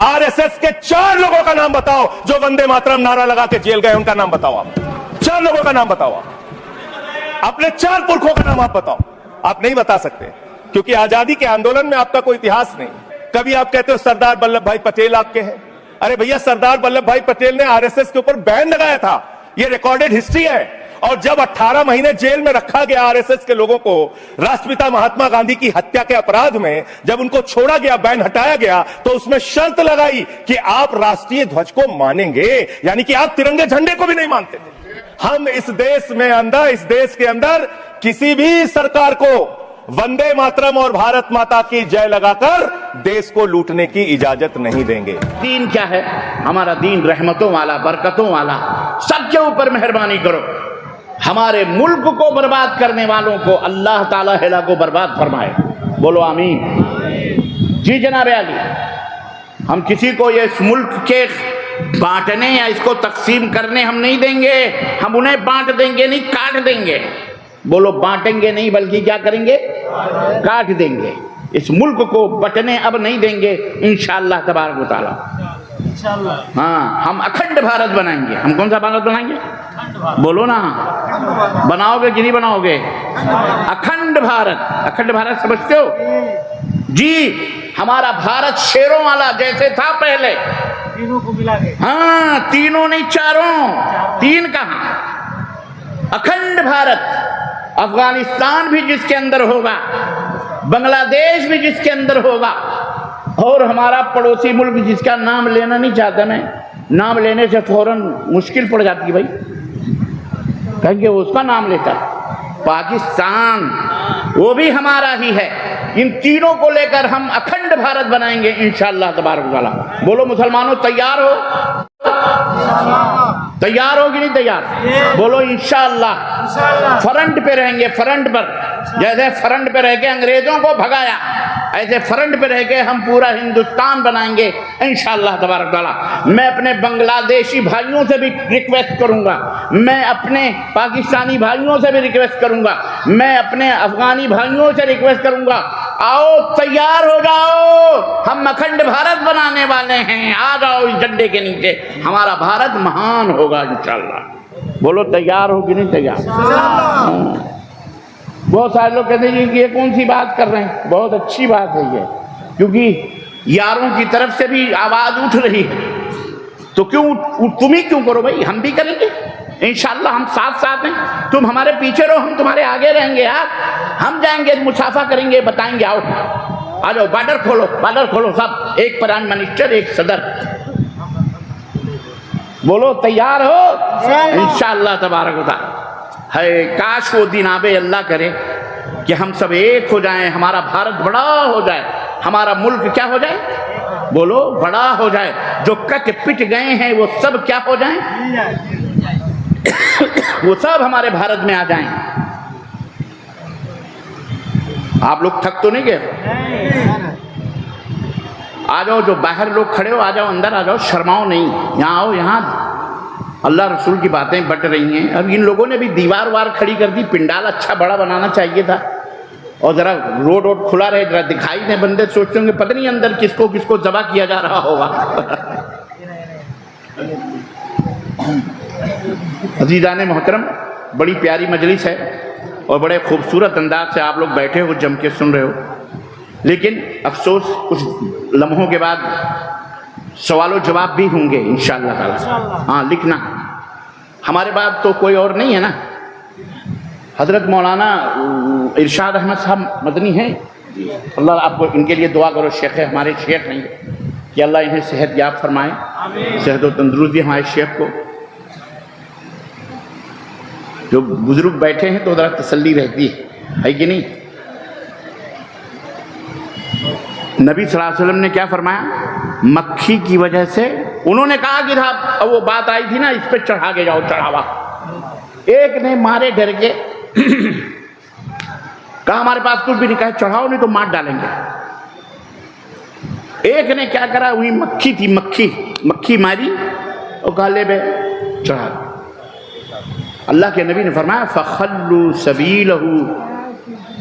RSS के 4 लोगों का नाम बताओ जो वंदे मातरम नारा लगा के जेल गए, उनका नाम बताओ आप। 4 लोगों का नाम बताओ आप, अपने 4 पुरखों का नाम आप बताओ। आप नहीं बता सकते क्योंकि आजादी के आंदोलन में आपका कोई इतिहास नहीं। कभी आप कहते हो सरदार वल्लभ भाई पटेल आपके हैं। अरे भैया, सरदार वल्लभ भाई पटेल ने आरएसएस के ऊपर बैन लगाया था, यह रिकॉर्डेड हिस्ट्री है। और जब 18 महीने जेल में रखा गया आरएसएस के लोगों को राष्ट्रपिता महात्मा गांधी की हत्या के अपराध में, जब उनको छोड़ा गया, बैन हटाया गया, तो उसमें शर्त लगाई कि आप राष्ट्रीय ध्वज को मानेंगे, यानी कि आप तिरंगे झंडे को भी नहीं मानते थे। हम इस देश के अंदर किसी भी सरकार को वंदे मातरम और भारत माता की जय लगाकर देश को लूटने की इजाजत नहीं देंगे। दीन क्या है? हमारा दीन रहमतों वाला, बरकतों वाला। सबके ऊपर मेहरबानी करो। हमारे मुल्क को बर्बाद करने वालों को अल्लाह ताला हिला को बर्बाद फरमाए। बोलो आमीन। जी जनाब अली, हम किसी को ये इस मुल्क के बांटने या इसको तकसीम करने हम नहीं देंगे। हम उन्हें बांट देंगे नहीं, काट देंगे। बोलो बांटेंगे नहीं, बल्कि क्या करेंगे? काट देंगे। इस मुल्क को बटने अब नहीं देंगे इंशाअल्लाह तबारक व तआला। हाँ, हम अखंड भारत बनाएंगे। हम कौन सा भारत बनाएंगे? बोलो ना, बनाओगे कि नहीं बनाओगे? अखंड भारत। अखंड भारत समझते हो जी? हमारा भारत शेरों वाला जैसे था पहले, तीनों को मिला के। हाँ, तीनों नहीं, चारों। 3 कहाँ? अखंड भारत। अफगानिस्तान भी जिसके अंदर होगा, बांग्लादेश भी जिसके अंदर होगा, और हमारा पड़ोसी मुल्क जिसका नाम लेना नहीं चाहता मैं, नाम लेने से फौरन मुश्किल पड़ जाती भाई, कहेंगे उसका नाम लेता, पाकिस्तान, वो भी हमारा ही है। इन तीनों को लेकर हम अखंड भारत बनाएंगे इंशाअल्लाह तबारक व तआला। बोलो मुसलमानों, तैयार हो? तैयार हो कि नहीं तैयार? बोलो इंशाअल्लाह। फ्रंट पे रहेंगे, फ्रंट पर। जैसे फ्रंट पे रह के अंग्रेजों को भगाया, ऐसे फ्रंट पे रह के हम पूरा हिंदुस्तान बनाएंगे इंशाअल्लाह तबारक व तआला। मैं अपने बांग्लादेशी भाइयों से भी रिक्वेस्ट करूंगा, मैं अपने पाकिस्तानी भाइयों से भी रिक्वेस्ट करूंगा, मैं अपने अफगानी भाइयों से रिक्वेस्ट करूंगा, आओ तैयार हो जाओ। हम अखंड भारत बनाने वाले हैं। आ जाओ इस झंडे के नीचे। हमारा भारत महान होगा इंशाअल्लाह। बोलो तैयार हो कि नहीं तैयार? बहुत सारे लोग कहते हैं कि ये कौन सी बात कर रहे हैं? बहुत अच्छी बात है ये, क्योंकि यारों की तरफ से भी आवाज उठ रही है। तो क्यों तुम ही क्यों करो भाई? हम भी करेंगे इंशाअल्लाह। हम साथ साथ हैं। तुम हमारे पीछे रहो, हम तुम्हारे आगे रहेंगे यार। हम जाएंगे, मुसाफा करेंगे, बताएंगे। आओ आ जाओ, बॉर्डर खोलो, बॉर्डर खोलो सब। एक प्राइम मिनिस्टर, एक सदर। बोलो तैयार हो? इंशाअल्लाह तबारक व तआला। है काश वो दिन आवे, अल्लाह करे कि हम सब एक हो जाएं, हमारा भारत बड़ा हो जाए, हमारा मुल्क क्या हो जाए? बोलो बड़ा हो जाए। जो कट पिट गए हैं वो सब क्या हो जाएं? वो सब हमारे भारत में आ जाएं। आप लोग थक तो नहीं गए? आ जाओ, जो बाहर लोग खड़े हो आ जाओ, अंदर आ जाओ, शर्माओ नहीं, यहाँ आओ। यहाँ अल्लाह रसूल की बातें बट रही हैं। अब इन लोगों ने भी दीवार वार खड़ी कर दी। पिंडाल अच्छा बड़ा बनाना चाहिए था, और जरा रोड वोड खुला रहे, जरा दिखाई दे। बंदे सोचते होंगे पता नहीं अंदर किसको किसको जबा किया जा रहा होगा। अजीज़ान मोहतरम, बड़ी प्यारी मजलिस है और बड़े खूबसूरत अंदाज से आप लोग बैठे हो, जम के सुन रहे हो। लेकिन अफसोस कुछ लम्हों के बाद सवालों जवाब भी होंगे इंशाअल्लाह ताला। हाँ, लिखना। हमारे बाद तो कोई और नहीं है ना। हजरत मौलाना इरशाद अहमद साहब मदनी हैं, अल्लाह आपको इनके लिए दुआ करो। शेख है, हमारे शेख हैं, कि अल्लाह इन्हें सेहत याब फरमाए, सेहत और तंदुरुस्ती हमारे शेख को। जो बुजुर्ग बैठे हैं तो ज़रा तसल्ली रहती है कि नहीं? नबी सल्लल्लाहु अलैहि वसल्लम ने क्या फरमाया? मक्खी की वजह से उन्होंने कहा कि था, वो बात आई थी ना, इस पे चढ़ा के जाओ चढ़ावा। एक ने मारे डर के कहा हमारे पास कुछ भी नहीं, कहा चढ़ाओ नहीं तो मार डालेंगे। एक ने क्या करा, वही मक्खी थी, मक्खी मारी और कहा ले बे चढ़ा। अल्लाह के नबी ने फरमाया फखल्लू सबीलहू,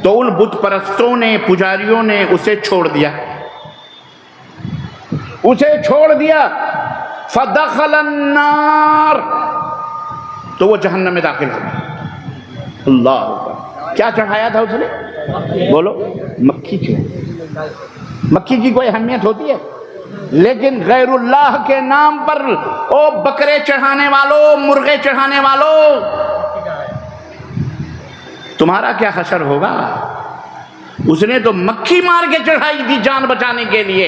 तो उन बुत परस्तों ने, पुजारियों ने उसे छोड़ दिया। اسے چھوڑ دیا فدخل النار تو وہ جہنم میں داخل ہو گیا۔ اللہ اکبر۔ کیا چڑھایا تھا اس نے؟ بولو، مکھی چڑھائی۔ مکھی کی کوئی اہمیت ہوتی ہے؟ لیکن غیر اللہ کے نام پر او بکرے چڑھانے والوں، مرغے چڑھانے والوں، تمہارا کیا حشر ہوگا؟ اس نے تو مکھی مار کے چڑھائی تھی جان بچانے کے لیے،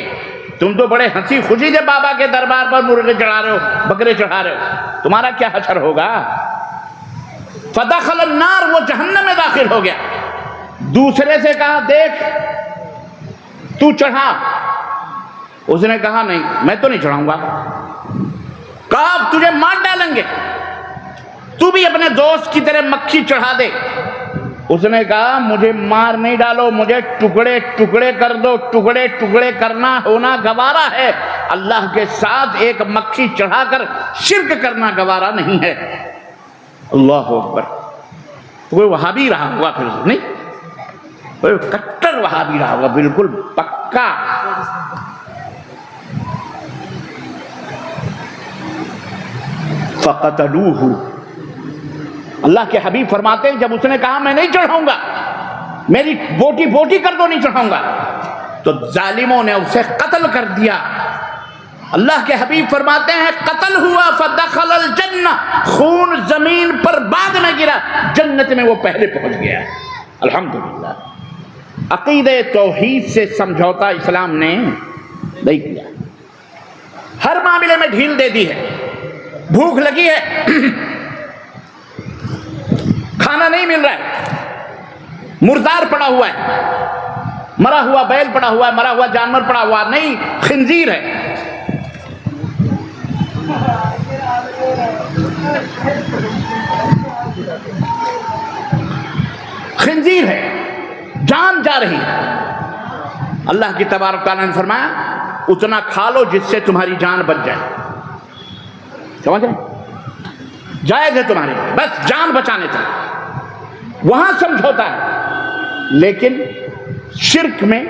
تم تو بڑے ہنسی خوشی سے بابا کے دربار پر مرغے چڑھا رہے ہو، بکرے چڑھا رہے ہو، تمہارا کیا حشر ہوگا؟ فدخل النار، وہ جہنم میں داخل ہو گیا۔ دوسرے سے کہا دیکھ تو چڑھا، اس نے کہا نہیں میں تو نہیں چڑھاؤں گا۔ کہا تجھے مار ڈالیں گے، تو بھی اپنے دوست کی طرح مکھی چڑھا دے۔ اس نے کہا مجھے مار نہیں ڈالو، مجھے ٹکڑے ٹکڑے کر دو، ٹکڑے ٹکڑے کرنا ہونا گوارا ہے، اللہ کے ساتھ ایک مکھی چڑھا کر شرک کرنا گوارا نہیں ہے۔ اللہ اکبر۔ کوئی وہابی رہا ہوا پھر نہیں، کوئی کٹر وہابی رہا ہوا، بالکل پکا۔ فقتلوہ، اللہ کے حبیب فرماتے ہیں جب اس نے کہا میں نہیں چڑھاؤں گا، میری بوٹی بوٹی کر دو، نہیں چڑھاؤں گا، تو ظالموں نے اسے قتل کر دیا۔ اللہ کے حبیب فرماتے ہیں قتل ہوا فدخل الجنہ، خون زمین پر بعد میں گرا، جنت میں وہ پہلے پہنچ گیا۔ الحمدللہ۔ عقیدہ توحید سے سمجھوتا اسلام نے نہیں کیا، ہر معاملے میں ڈھیل دے دی ہے۔ بھوک لگی ہے، کھانا نہیں مل رہا ہے، مردار پڑا ہوا ہے، مرا ہوا بیل پڑا ہوا ہے، مرا ہوا جانور پڑا ہوا، نہیں خنزیر ہے۔ خنزیر ہے، جان جا رہی ہے۔ اللہ کی تبارک تعالیٰ نے فرمایا اتنا کھا لو جس سے تمہاری جان بچ جائے، سمجھ رہے؟ جائز ہے تمہارے لیے، بس جان بچانے تک، وہاں سمجھوتا ہے۔ لیکن شرک میں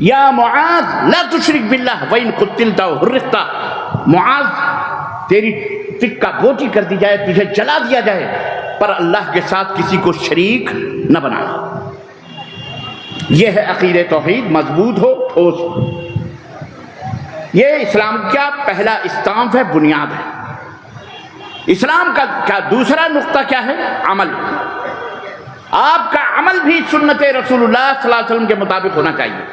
یا معاذ لا تشرک باللہ وَإِن قُتِلْتَ وَحُرِّقْتَ، معاذ تیری ٹکا بوٹی کر دی جائے، تجھے جلا دیا جائے، پر اللہ کے ساتھ کسی کو شریک نہ بنانا۔ یہ ہے عقیدہ توحید، مضبوط ہو، ٹھوس ہو۔ یہ اسلام کا پہلا استامپ ہے، بنیاد ہے۔ اسلام کا دوسرا نقطہ کیا ہے؟ عمل۔ آپ کا عمل بھی سنت رسول اللہ صلی اللہ علیہ وسلم کے مطابق ہونا چاہیے۔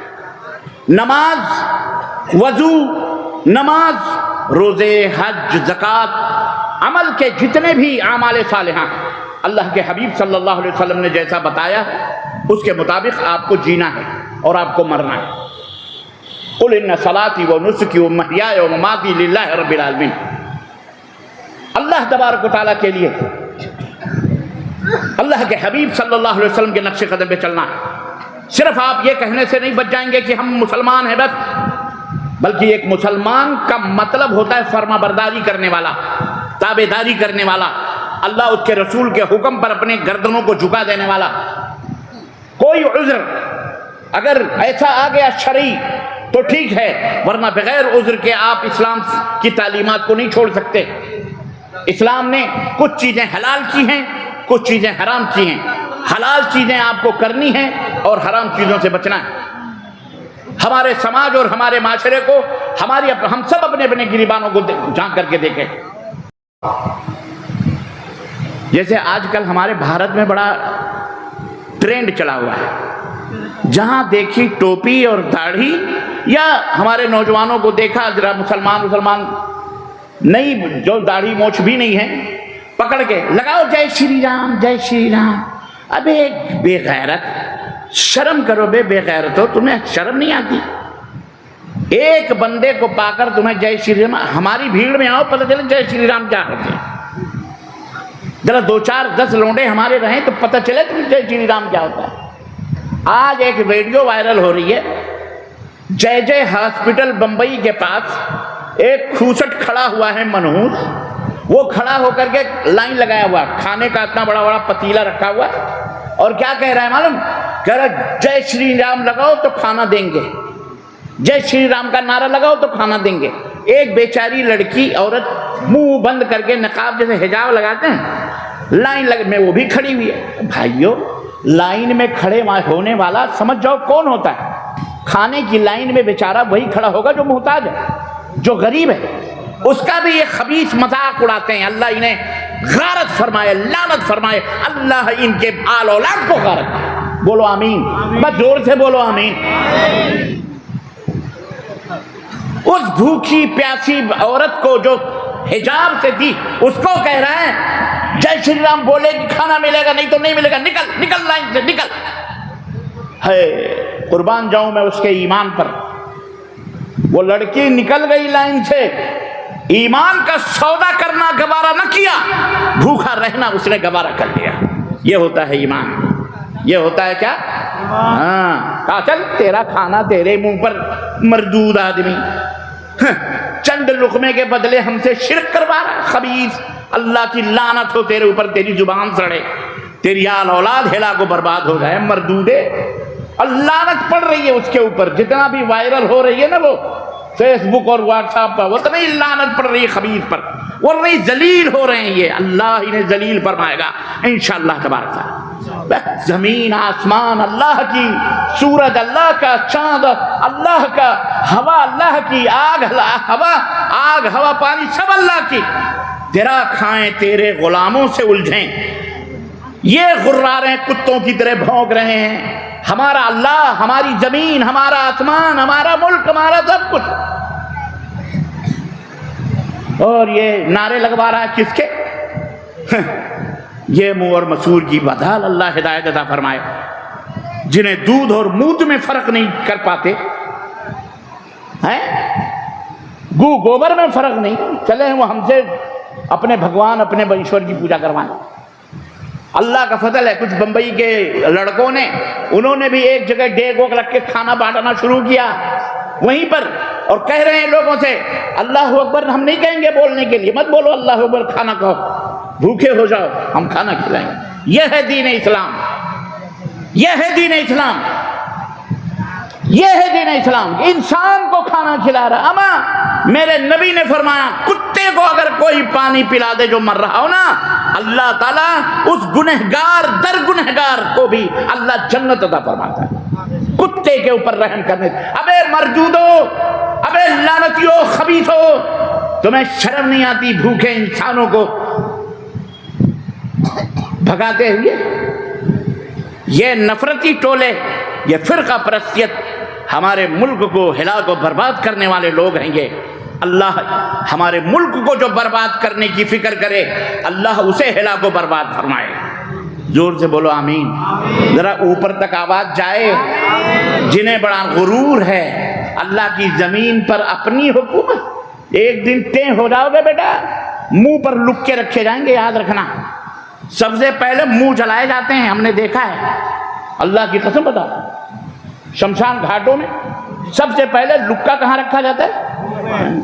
نماز، وضو، نماز، روزے، حج، زکوٰۃ، عمل کے جتنے بھی اعمال صالحہ اللہ کے حبیب صلی اللہ علیہ وسلم نے جیسا بتایا اس کے مطابق آپ کو جینا ہے اور آپ کو مرنا ہے۔ قل ان صلاتي ونسكي ومحياي ومماتي لله رب العالمین، اللہ تبارک و تعالیٰ کے لیے، اللہ کے حبیب صلی اللہ علیہ وسلم کے نقش قدم پہ چلنا ہے۔ صرف آپ یہ کہنے سے نہیں بچ جائیں گے کہ ہم مسلمان ہیں بس، بلکہ ایک مسلمان کا مطلب ہوتا ہے فرما برداری کرنے والا، تابع داری کرنے والا، اللہ اس کے رسول کے حکم پر اپنے گردنوں کو جھکا دینے والا۔ کوئی عذر اگر ایسا آ گیا شرعی تو ٹھیک ہے، ورنہ بغیر عذر کے آپ اسلام کی تعلیمات کو نہیں چھوڑ سکتے۔ اسلام نے کچھ چیزیں حلال کی ہیں، کچھ چیزیں حرام کی ہیں۔ حلال چیزیں آپ کو کرنی ہیں اور حرام چیزوں سے بچنا ہے۔ ہمارے سماج اور ہمارے معاشرے کو ہم سب اپنے اپنے گریبانوں کو جھانک کر کے دیکھیں۔ جیسے آج کل ہمارے بھارت میں بڑا ٹرینڈ چلا ہوا ہے، جہاں دیکھی ٹوپی اور داڑھی، یا ہمارے نوجوانوں کو دیکھا ذرا مسلمان نہیں، جو داڑھی موچھ بھی نہیں ہے، پکڑ کے لگاؤ جے شری رام جے شری رام۔ ابے بے غیرت، شرم کرو بے غیرت ہو، تمہیں شرم نہیں آتی؟ ایک بندے کو پا کر تمہیں جے شری رام، ہماری بھیڑ میں آؤ پتہ چلے جے شری رام کیا ہوتے ہیں، ذرا 2 4 10 لونڈے ہمارے رہیں تو پتہ چلے تمہیں جے شری رام کیا ہوتا ہے۔ آج ایک ویڈیو وائرل ہو رہی ہے، جے ہاسپٹل بمبئی کے پاس ایک کھوسٹ کھڑا ہوا ہے منحوس، وہ کھڑا ہو کر کے لائن لگایا ہوا، کھانے کا اتنا بڑا بڑا پتیلا رکھا ہوا، اور کیا کہہ رہا ہے معلوم؟ کہہ رہا جے شری رام لگاؤ تو کھانا دیں گے۔ जय श्री राम का नारा लगाओ तो खाना देंगे। एक बेचारी लड़की औरत मुंह बंद करके नकाब जैसे हिजाब लगाते हैं, लाइन लग में वो भी खड़ी हुई है। भाइयों, लाइन में खड़े होने वाला समझ जाओ कौन होता है। खाने की लाइन में बेचारा वही खड़ा होगा जो मोहताज है, जो गरीब है, उसका भी ये खबीस मजाक उड़ाते हैं। अल्लाह इन्हें गारत फरमाए, लानत फरमाए, अल्लाह इनके आल औलाद को गारत। बोलो आमीन, बस जोर से बोलो आमीन। उस भूखी प्यासी औरत को जो हिजाब से थी, उसको कह रहा है जय श्री राम बोले कि खाना मिलेगा, नहीं तो नहीं मिलेगा, निकल निकल लाइन से निकल। है कुर्बान जाऊं मैं उसके ईमान पर। वो लड़की निकल गई लाइन से, ईमान का सौदा करना गवारा न किया, भूखा रहना उसने गवारा कर लिया। ये होता है ईमान, ये होता है क्या? हाँ, कहा चल तेरा खाना तेरे मुंह पर, मरदूद आदमी चंद लुकमे के बदले हमसे शिरक करवा रहा, खबीस। अल्लाह की लानत हो तेरे ऊपर, तेरी जुबान सड़े, तेरी आल औलाद हिला को बर्बाद हो जाए, मरदूदे। लानत पड़ रही है उसके ऊपर, जितना भी वायरल हो रही है ना वो फेसबुक और व्हाट्सएप पर, वो तो नहीं लानत पड़ रही है खबीस पर, वो नहीं जलील हो रहे हैं ये। अल्लाह इन्हें जलील फरमाएगा इंशाअल्लाह तबारक। जमीन आसमान अल्लाह की, सूरज अल्लाह का, चांद अल्लाह का, हवा अल्लाह की, आग हवा पानी सब अल्लाह की। तेरा खाएं तेरे गुलामों से उलझें, ये गुर्रा रहे कुत्तों की तरह भौंक रहे हैं। हमारा अल्लाह, हमारी जमीन, हमारा आसमान, हमारा मुल्क, हमारा सब कुछ। और ये नारे लगवा रहा है किसके? ये मुंह और मसूर की बदहाल, अल्लाह हिदायत अता फरमाए। जिन्हें दूध और मूत में फर्क नहीं कर पाते हैं, गू गोबर में फर्क नहीं, चले वो हमसे अपने भगवान, अपने ईश्वर की पूजा करवाएं। अल्लाह का फजल है, कुछ बंबई के लड़कों ने, उन्होंने भी एक जगह डेग वोग रख के खाना बांटना शुरू किया वहीं पर, और कह रहे हैं लोगों से अल्लाह अकबर हम नहीं कहेंगे बोलने के लिए, मत बोलो अल्लाह अकबर, खाना खाओ, भूखे हो जाओ, हम खाना खिलाएंगे। यह है दीन इस्लाम, यह है दीन इस्लाम, यह है दीन इस्लाम। इंसान को खाना खिला रहा। अमा मेरे नबी ने फरमाया, कुत्ते को अगर कोई पानी पिला दे जो मर रहा हो ना, अल्लाह ताला उस गुनहगार दर गुनहगार को भी अल्लाह जन्नत अता फरमाता है। कुत्ते के ऊपर रहम करने। अबे मरदूदो, अबे लानतियो, खबीसो, तुम्हें शर्म नहीं आती भूखे इंसानों को भगाते हुए? ये नफरती टोले, ये फिरका परस्तियत हमारे मुल्क को हिला को बर्बाद करने वाले लोग हैं ये। अल्लाह हमारे मुल्क को जो बर्बाद करने की फिक्र करे, अल्लाह उसे हिला को बर्बाद फरमाए। जोर से बोलो आमीन। जरा ऊपर तक आवाज जाए। जिन्हें बड़ा गुरूर है अल्लाह की जमीन पर अपनी हुकूमत, एक दिन टें हो जाओगे बेटा, मुंह पर लुक के रखे जाएंगे, याद रखना। सबसे पहले मुंह जलाए जाते हैं, हमने देखा है, अल्लाह की कसम बता, शमशान घाटों में सबसे पहले लुक्का कहाँ रखा जाता है?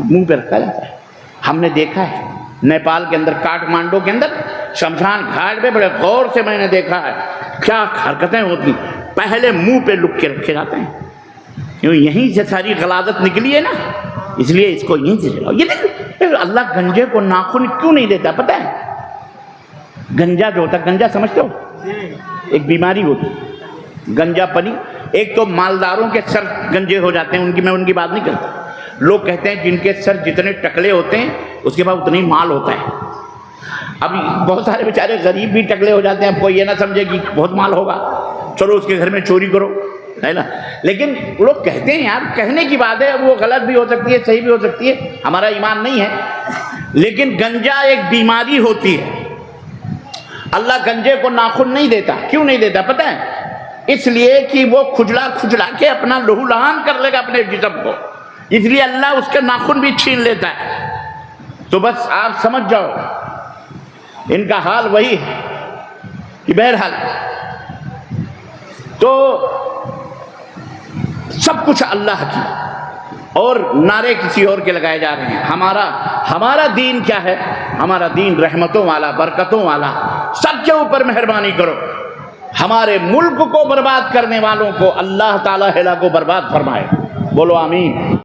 मुंह पे रखा जाता है। हमने देखा है नेपाल के अंदर, काठमांडू के अंदर शमशान घाट पे बड़े गौर से मैंने देखा है क्या हरकतें होती। पहले मुंह पे लुक के रखे जाते हैं, क्यों? यहीं से सारी गलादत निकली है ना, इसलिए इसको यहीं से जलाओ। ये देखो अल्लाह गंजे को नाखून क्यों नहीं देता पता है? गंजा जो होता, गंजा समझते हो, एक बीमारी होती गंजा पनी। एक तो मालदारों के सर गंजे हो जाते हैं, मैं उनकी बात नहीं करता। लोग कहते हैं जिनके सर जितने टकले होते हैं उसके बाद उतना ही माल होता है। अभी बहुत सारे बेचारे गरीब भी टकले हो जाते हैं, कोई ये ना समझे कि बहुत माल होगा, चलो उसके घर में चोरी करो, है ना। लेकिन लोग कहते हैं, यार कहने की बात है, वो गलत भी हो सकती है, सही भी हो सकती है, हमारा ईमान नहीं है। लेकिन गंजा एक बीमारी होती है। अल्लाह गंजे को नाखून नहीं देता। क्यों नहीं देता पता है? इसलिए कि वो खुजला खुजला के अपना लहूलहान कर लेगा अपने जिस्म को, इसलिए अल्लाह उसके नाखून भी छीन लेता है। तो बस आप समझ जाओ इनका हाल वही है कि बहरहाल तो सब कुछ अल्लाह की, और नारे किसी और के लगाए जा रहे हैं। हमारा दीन क्या है? हमारा दीन रहमतों वाला, बरकतों वाला, सबके ऊपर मेहरबानी करो। हमारे मुल्क को बर्बाद करने वालों को अल्लाह ताला हिला को बर्बाद फरमाए। بولو آمین.